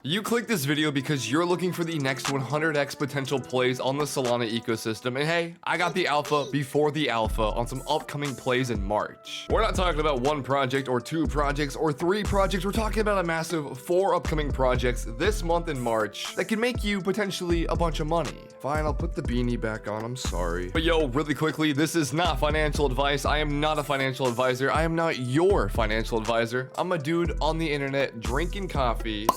You clicked this video because you're looking for the next 100x potential plays on the Solana ecosystem, and hey, I got the alpha before the alpha on some upcoming plays in March. We're not talking about one project or two projects or three projects, we're talking about a massive 4 upcoming projects this month in March that can make you potentially a bunch of money. Fine, I'll put the beanie back on, I'm sorry. But yo, really quickly, this is not financial advice. I am not a financial advisor. I am not your financial advisor. I'm a dude on the internet drinking coffee,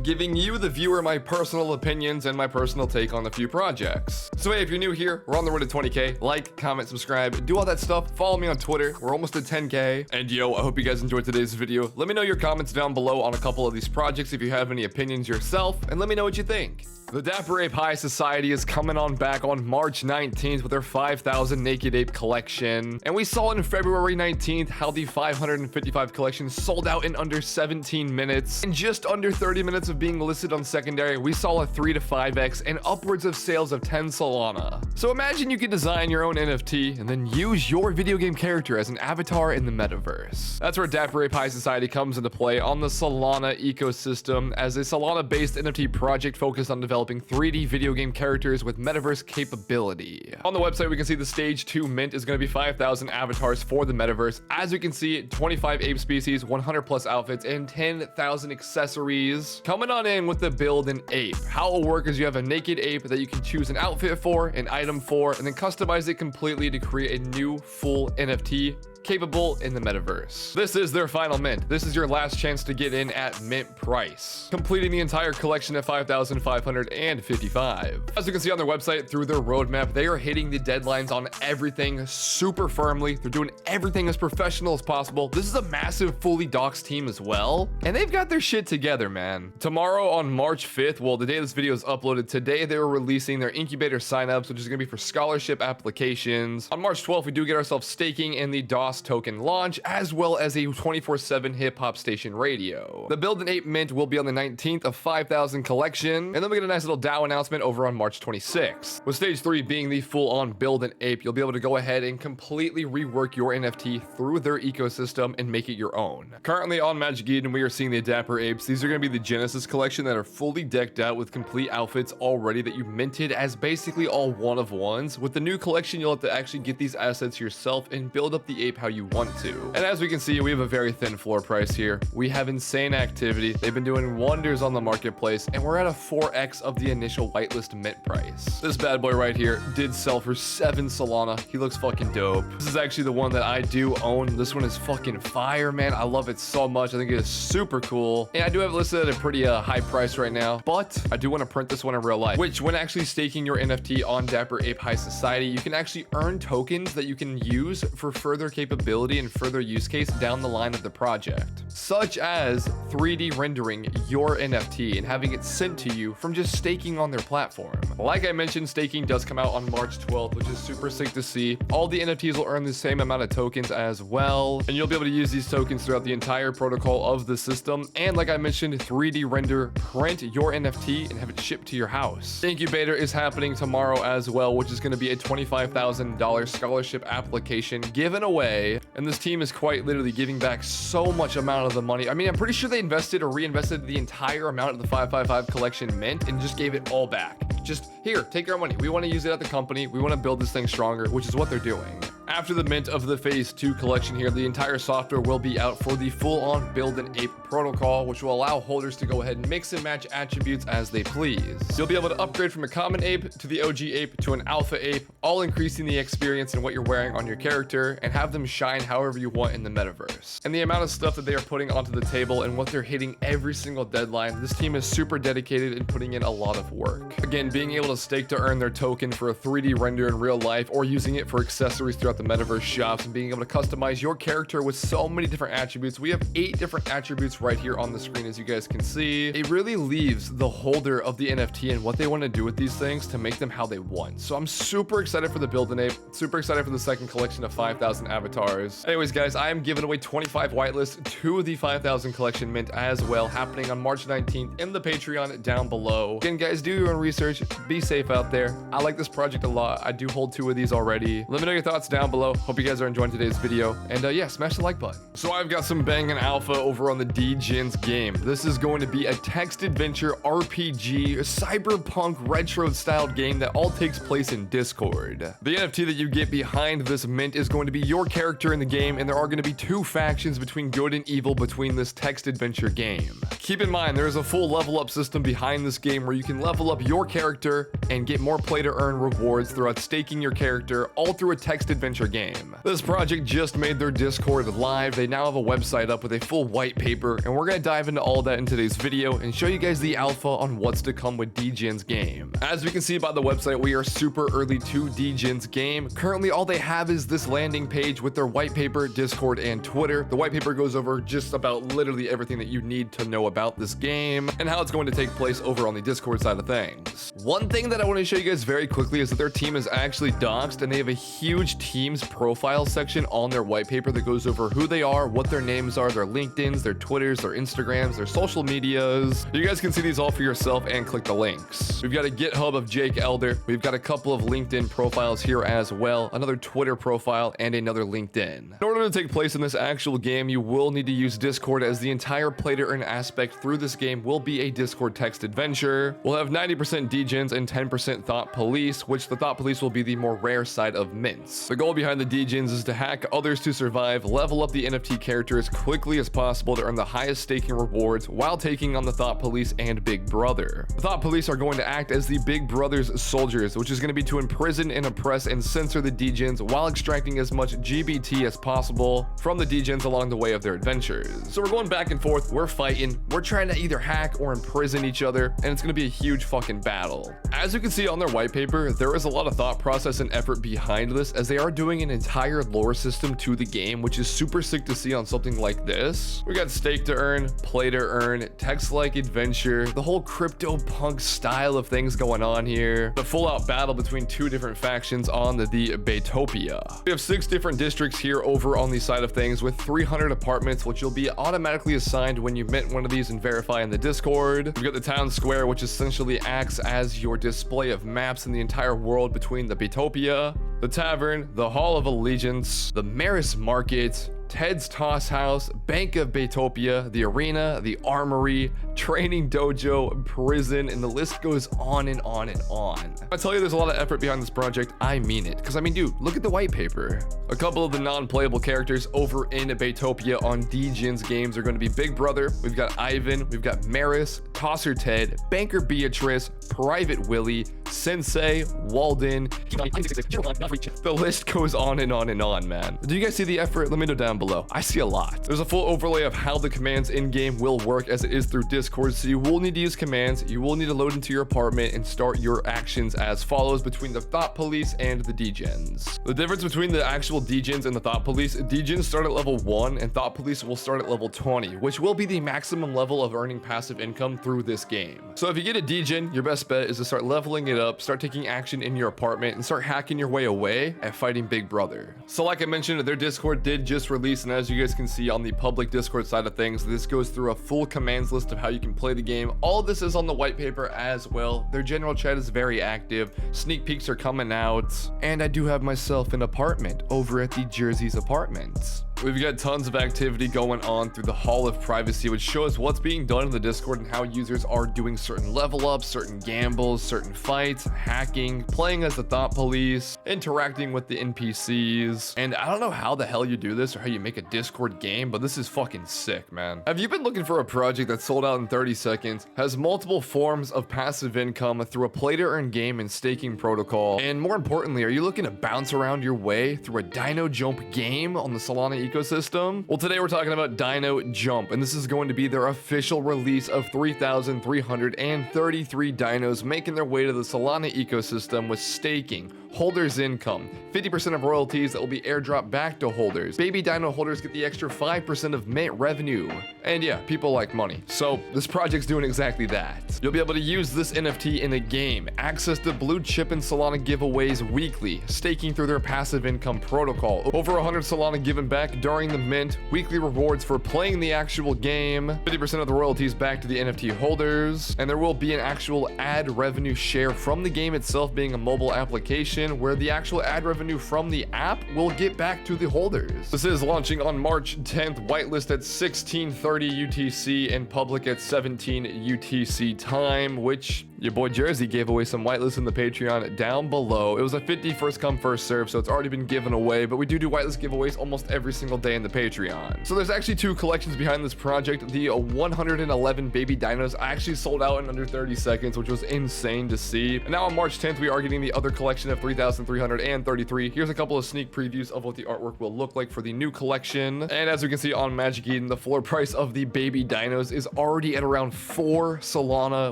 giving you, the viewer, my personal opinions and my personal take on a few projects. So hey, if you're new here, we're on the road to 20k. Like, comment, subscribe, do all that stuff. Follow me on Twitter. We're almost at 10k. And yo, I hope you guys enjoyed today's video. Let me know your comments down below on a couple of these projects if you have any opinions yourself, and let me know what you think. The Dapper Ape High Society is coming on back on March 19th with their 5,000 Naked Ape collection. And we saw on February 19th how the 555 collection sold out in under 17 minutes. In just under 30 minutes of being listed on secondary, we saw a 3 to 5x and upwards of sales of 10 Solana. So imagine you could design your own NFT and then use your video game character as an avatar in the metaverse. That's where Dapper Ape High Society comes into play on the Solana ecosystem as a Solana-based NFT project focused on developing 3D video game characters with metaverse capability. On the website, we can see the stage 2 mint is going to be 5,000 avatars for the metaverse. As we can see, 25 ape species, 100 plus outfits, and 10,000 accessories. Coming on in with the build an ape. How it will work is you have a naked ape that you can choose an outfit for, an item for, and then customize it completely to create a new full NFT capable in the metaverse. This is their final mint. This is your last chance to get in at mint price, completing the entire collection at 5,555. As you can see on their website, through their roadmap, they are hitting the deadlines on everything super firmly. They're doing everything as professional as possible. This is a massive fully doxed team as well, and they've got their shit together, man. Tomorrow on March 5th, well, the day this video is uploaded, today they were releasing their incubator signups, which is going to be for scholarship applications. On March 12th, we do get ourselves staking in the DOS token launch, as well as a 24/7 hip-hop station radio. The build an ape mint will be on the 19th of 5,000 collection, and then we get a nice little DAO announcement over on March 26th. With stage 3 being the full-on build an ape, you'll be able to go ahead and completely rework your NFT through their ecosystem and make it your own. Currently on Magic Eden, we are seeing the Dapper Apes. These are going to be the Genesis collection that are fully decked out with complete outfits already that you minted as basically all one-of-ones. With the new collection, you'll have to actually get these assets yourself and build up the ape how you want to. And as we can see, we have a very thin floor price here. We have insane activity. They've been doing wonders on the marketplace, and we're at a 4x of the initial whitelist mint price. This bad boy right here did sell for 7 Solana. He looks fucking dope. This is actually the one that I do own. This one is fucking fire, man. I love it so much. I think it is super cool. And I do have it listed at a pretty high price right now, but I do want to print this one in real life, which when actually staking your NFT on Dapper Ape High Society, you can actually earn tokens that you can use for further capability and further use case down the line of the project, such as 3D rendering your NFT and having it sent to you from just staking on their platform. Like I mentioned, staking does come out on March 12th, which is super sick to see. All the NFTs will earn the same amount of tokens as well, and you'll be able to use these tokens throughout the entire protocol of the system. And like I mentioned, 3D render, print your NFT and have it shipped to your house. The incubator is happening tomorrow as well, which is going to be a $25,000 scholarship application given away. And this team is quite literally giving back so much amount of the money. I mean, I'm pretty sure they invested or reinvested the entire amount of the 555 collection mint and just gave it all back. Just here, take our money. We want to use it at the company. We want to build this thing stronger, which is what they're doing. After the mint of the phase 2 collection here, the entire software will be out for the full-on build an ape protocol, which will allow holders to go ahead and mix and match attributes as they please. You'll be able to upgrade from a common ape to the OG ape to an alpha ape, all increasing the experience in what you're wearing on your character and have them shine however you want in the metaverse. And the amount of stuff that they are putting onto the table and what they're hitting every single deadline, this team is super dedicated in putting in a lot of work. Again, being able to stake to earn their token for a 3D render in real life or using it for accessories throughout the metaverse shops and being able to customize your character with so many different attributes. We have 8 different attributes right here on the screen, as you guys can see. It really leaves the holder of the NFT and what they want to do with these things to make them how they want. So I'm super excited for the build an ape, super excited for the second collection of 5,000 avatars. Anyways, guys, I am giving away 25 whitelists to the 5,000 collection mint as well, happening on March 19th in the Patreon down below. Again, guys, do your own research. Be safe out there. I like this project a lot. I do hold 2 of these already. Let me know your thoughts down below. Hope you guys are enjoying today's video. And yeah, smash the like button. So I've got some banging alpha over on the Degenz game. This is going to be a text adventure RPG, cyberpunk retro styled game that all takes place in Discord. The NFT that you get behind this mint is going to be your character in the game, and there are going to be two factions between good and evil between this text adventure game. Keep in mind, there is a full level up system behind this game where you can level up your character and get more play to earn rewards throughout staking your character, all through a text adventure game. This project just made their Discord live. They now have a website up with a full white paper, and we're going to dive into all that in today's video and show you guys the alpha on what's to come with Degenz game. As we can see by the website, we are super early to Degenz game. Currently, all they have is this landing page with their white paper, Discord, and Twitter. The white paper goes over just about literally everything that you need to know about this game and how it's going to take place over on the Discord side of things. One thing that I want to show you guys very quickly is that their team is actually doxed, and they have a huge team's profile section on their white paper that goes over who they are, what their names are, their LinkedIns, their Twitters, their Instagrams, their social medias. You guys can see these all for yourself and click the links. We've got a GitHub of Jake Elder. We've got a couple of LinkedIn profiles here as well, another Twitter profile, and another LinkedIn. In order to take place in this actual game, you will need to use Discord, as the entire play to earn aspect through this game will be a Discord text adventure. We'll have 90% Degenz and 10% Thought Police, which the Thought Police will be the more rare side of mints. The goal behind the Degenz is to hack others to survive, level up the NFT character as quickly as possible to earn the highest staking rewards while taking on the Thought Police and Big Brother. The Thought Police are going to act as the Big Brother's soldiers, which is going to be to imprison and oppress and censor the Degenz while extracting as much GBT as possible from the Degenz along the way of their adventures. So we're going back and forth, we're fighting, we're trying to either hack or imprison each other, and it's going to be a huge fucking battle. As you can see on their white paper, there is a lot of thought process and effort behind this, as they are doing an entire lore system to the game, which is super sick to see on something like this. We got stake to earn, play to earn, text-like adventure, the whole crypto punk style of things going on here. The full out battle between two different factions on the Baytopia. We have 6 different districts here over on the side of things with 300 apartments, which you'll be automatically assigned when you mint one of these and verify in the Discord. We've got the town square, which essentially acts as your display of maps in the entire world between the Baytopia, the tavern, the Hall of Allegiance, the Maris Market, Ted's Toss House, Bank of Baytopia, the Arena, the Armory, Training Dojo, Prison, and the list goes on and on and on. I tell you there's a lot of effort behind this project, I mean it. Because I mean, dude, look at the white paper. A couple of the non-playable characters over in Baytopia on Degenz games are going to be Big Brother, we've got Ivan, we've got Maris, Tosser Ted, Banker Beatrice, Private Willie, Sensei, Walden. The list goes on and on and on, man. Do you guys see the effort? Let me know down below. I see a lot. There's a full overlay of how the commands in game will work, as it is through Discord, so you will need to use commands. You will need to load into your apartment and start your actions as follows between the Thought Police and the Degenz. The difference between the actual Degenz and the Thought Police: Degenz start at level 1 and Thought Police will start at level 20, which will be the maximum level of earning passive income through this game. So if you get a Degen, your best bet is to start leveling it up, start taking action in your apartment, and start hacking your way away at fighting Big Brother. So like I mentioned, their Discord did just release, and as you guys can see on the public Discord side of things, this goes through a full commands list of how you can play the game. All of this is on the white paper as well. Their general chat is very active. Sneak peeks are coming out, and I do have myself an apartment over at the Jerzy's apartments. We've got tons of activity going on through the Hall of Privacy, which shows what's being done in the Discord and how users are doing certain level ups, certain gambles, certain fights, hacking, playing as the Thought Police, interacting with the NPCs. And I don't know how the hell you do this or how you make a Discord game, but this is fucking sick, man. Have you been looking for a project that sold out in 30 seconds, has multiple forms of passive income through a play to earn game and staking protocol, and more importantly, are you looking to bounce around your way through a Dino Jump game on the Solana ecosystem? Well, today we're talking about Dino Jump, and this is going to be their official release of 3,333 dinos making their way to the Solana ecosystem with staking, holders income, 50% of royalties that will be airdropped back to holders. Baby dino holders get the extra 5% of mint revenue. And yeah, people like money. So this project's doing exactly that. You'll be able to use this NFT in the game, access the blue chip and Solana giveaways weekly, staking through their passive income protocol, over 100 Solana given back during the mint, weekly rewards for playing the actual game, 50% of the royalties back to the NFT holders, and there will be an actual ad revenue share from the game itself being a mobile application. collection where the actual ad revenue from the app will get back to the holders. This is launching on March 10th, whitelist at 16:30 UTC and public at 17 UTC time, which your boy Jerzy gave away some whitelists in the Patreon down below. It was a 50 first come first serve, so it's already been given away, but we do whitelist giveaways almost every single day in the Patreon. So there's actually two collections behind this project. The 111 baby dinos actually sold out in under 30 seconds, which was insane to see. And now on March 10th, we are getting the other collection of 3,333. Here's a couple of sneak previews of what the artwork will look like for the new collection. And as we can see on Magic Eden, the floor price of the baby dinos is already at around 4 Solana,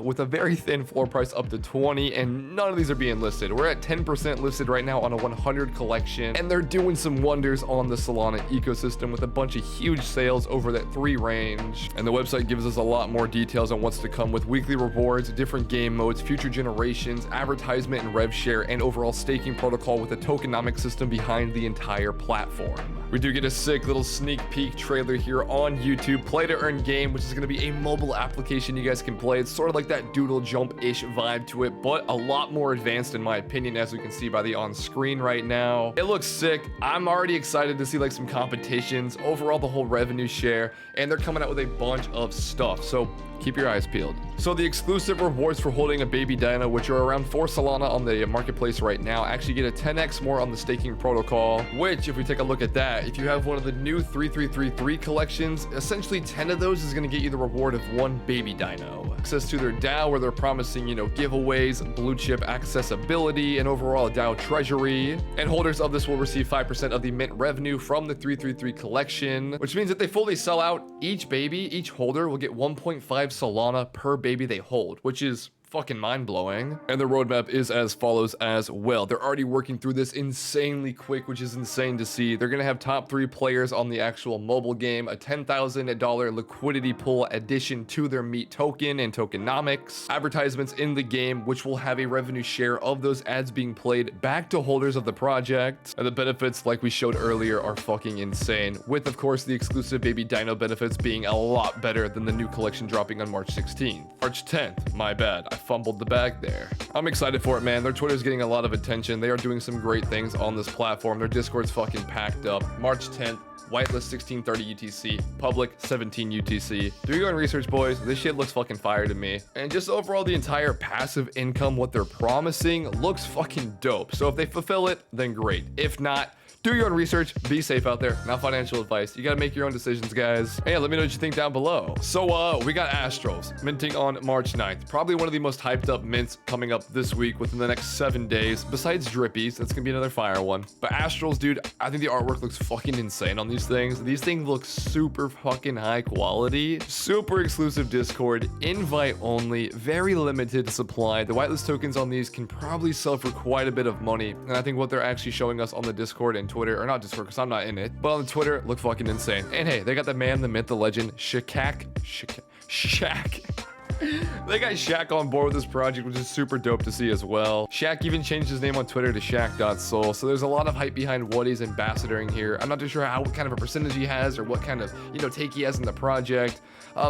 with a very thin floor price up to 20, and none of these are being listed. We're at 10% listed right now on a 100 collection, and they're doing some wonders on the Solana ecosystem with a bunch of huge sales over that 3 range. And the website gives us a lot more details on what's to come with weekly rewards, different game modes, future generations, advertisement and rev share, and overall staking protocol with a tokenomic system behind the entire platform. We do get a sick little sneak peek trailer here on YouTube, Play to Earn game, which is going to be a mobile application you guys can play. It's sort of like that Dino Jump-ish vibe to it, but a lot more advanced in my opinion, as we can see by the on screen right now. It looks sick. I'm already excited to see like some competitions, overall the whole revenue share, and they're coming out with a bunch of stuff, so keep your eyes peeled. So the exclusive rewards for holding a baby dino, which are around 4 Solana on the marketplace right now, actually get a 10x more on the staking protocol, which if we take a look at that, if you have one of the new 3333 collections, essentially 10 of those is going to get you the reward of 1 baby dino. Access to their DAO, where they're promising, you know, giveaways, blue chip accessibility, and overall a DAO treasury. And holders of this will receive 5% of the mint revenue from the 333 collection, which means if they fully sell out, each holder will get 1.5 Solana per baby they hold, which is fucking mind-blowing. And the roadmap is as follows as well. They're already working through this insanely quick, which is insane to see. They're gonna have top 3 players on the actual mobile game, a $10,000 liquidity pool addition to their meat token and tokenomics, advertisements in the game, which will have a revenue share of those ads being played back to holders of the project. And the benefits, like we showed earlier, are fucking insane, with of course the exclusive baby dino benefits being a lot better than the new collection dropping on March 16th. March 10th, my bad, I fumbled the bag there. I'm excited for it, man. Their Twitter's getting a lot of attention. They are doing some great things on this platform. Their Discord's fucking packed up. March 10th, whitelist 16:30 UTC, public 17 UTC. Do your own research, boys. This shit looks fucking fire to me. And just overall, the entire passive income, what they're promising, looks fucking dope. So if they fulfill it, then great. If not, do your own research, be safe out there, not financial advice. You gotta make your own decisions, guys. Hey, let me know what you think down below. So, we got Astrals minting on March 9th. Probably one of the most hyped up mints coming up this week within the next 7 days, besides Drippies. That's gonna be another fire one. But Astrals, dude, I think the artwork looks fucking insane on these things. These things look super fucking high quality, super exclusive Discord, invite only, very limited supply. The whitelist tokens on these can probably sell for quite a bit of money. And I think what they're actually showing us on the Discord and Twitter, or not Discord because I'm not in it, but on Twitter, look fucking insane. And hey, they got the man, the myth, the legend, Shaq. They got Shaq on board with this project, which is super dope to see as well. Shaq even changed his name on Twitter to Shaq.soul, so there's a lot of hype behind what he's ambassadoring here. I'm not too sure what kind of a percentage he has or what kind of, you know, take he has in the project.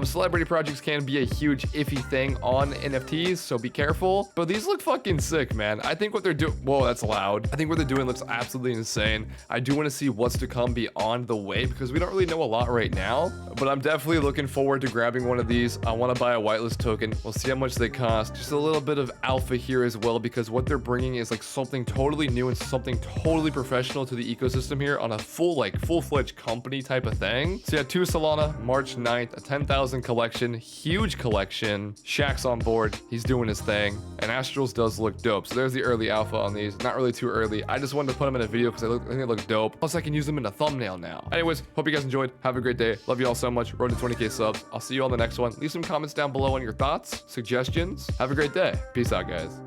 Celebrity projects can be a huge iffy thing on NFTs, so be careful. But these look fucking sick, man. I think what they're doing, whoa, that's loud. I think what they're doing looks absolutely insane. I do want to see what's to come beyond the way, because we don't really know a lot right now. But I'm definitely looking forward to grabbing one of these. I want to buy a whitelist token. We'll see how much they cost. Just a little bit of alpha here as well, because what they're bringing is like something totally new and something totally professional to the ecosystem here on a full-fledged company type of thing. So yeah, 2 Solana, March 9th, a 10,000 collection, huge collection. Shaq's on board, he's doing his thing, and Astrals does look dope. So there's the early alpha on these. Not really too early. I just wanted to put them in a video because I think they look dope. Plus I can use them in a thumbnail now. Anyways, hope you guys enjoyed. Have a great day. Love you all so much. Road to 20K subs. I'll see you on the next one. Leave some comments down below on your thoughts, suggestions. Have a great day. Peace out, guys.